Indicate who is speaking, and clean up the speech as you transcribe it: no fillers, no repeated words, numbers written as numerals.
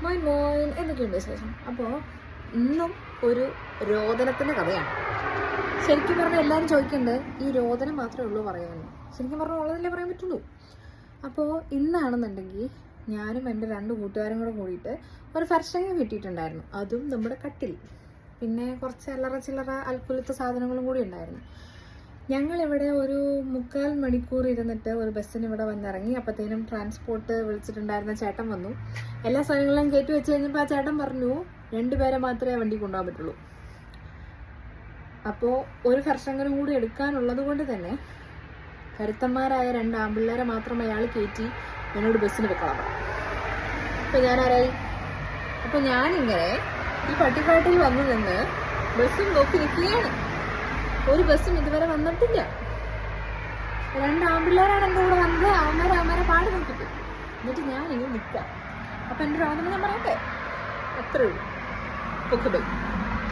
Speaker 1: മോൻ മോൻ എന്തൊക്കെയുണ്ട് വിശേഷം? അപ്പോൾ ഇന്നും ഒരു രോദനത്തിൻ്റെ കഥയാണ്. ശരിക്കും പറഞ്ഞാൽ എല്ലാവരും ചോദിക്കുന്നുണ്ട് ഈ രോദനം മാത്രമേ ഉള്ളൂ പറയാമെന്ന്. ശരിക്കും പറഞ്ഞാൽ ഉള്ളതല്ലേ പറയാൻ പറ്റുള്ളൂ. അപ്പോൾ ഇന്നാണെന്നുണ്ടെങ്കിൽ ഞാനും എൻ്റെ 2 കൂട്ടുകാരും കൂടെ കൂടിയിട്ട് ഒരു ഫർഷങ്ങ കിട്ടിയിട്ടുണ്ടായിരുന്നു. അതും നമ്മുടെ കട്ടിൽ, പിന്നെ കുറച്ച് അല്ലറ ചില്ലറ അൽക്കുലത്തെ സാധനങ്ങളും കൂടി ഉണ്ടായിരുന്നു. ഞങ്ങളിവിടെ ഒരു 3/4 മണിക്കൂർ ഇരുന്നിട്ട് ഒരു ബസ്സിന് ഇവിടെ വന്നിറങ്ങി. അപ്പോഴത്തേനും ട്രാൻസ്പോർട്ട് വിളിച്ചിട്ടുണ്ടായിരുന്ന ചേട്ടൻ വന്നു. എല്ലാ സാധനങ്ങളും കയറ്റി വെച്ച് കഴിഞ്ഞപ്പോൾ ആ ചേട്ടൻ പറഞ്ഞു 2 പേരെ മാത്രമേ വണ്ടി കൊണ്ടുപോകാൻ പറ്റുള്ളൂ. അപ്പോൾ ഒരു ഫർഷങ്ങനും കൂടി എടുക്കാനുള്ളത് കൊണ്ട് തന്നെ കരുത്തന്മാരായ 2 ആൺപിള്ളേരെ മാത്രം അയാൾ കയറ്റി എന്നോട് ബസ്സിന് വെക്കണം. അപ്പോൾ ഞാനാരായി? അപ്പോൾ ഞാനിങ്ങനെ ഈ പട്ടിക്കാട്ടിൽ വന്നു നിന്ന് ബസ്സും നോക്കി നിൽക്കുകയാണ്. ഒരു ബസ്സും ഇതുവരെ വന്നിട്ടില്ല. 2 ആൺപിള്ളേരാണ് എൻ്റെ കൂടെ വന്നത്. അവന്മാരെ പാടി നോക്കിട്ട് എന്നിട്ട് ഞാൻ ഇങ്ങനെ നിൽക്കാം. അപ്പം എൻ്റെ രോദനം ഞാൻ പറയട്ടെ, അത്രേ ഉള്ളൂ. പൊക്കെ പോയി.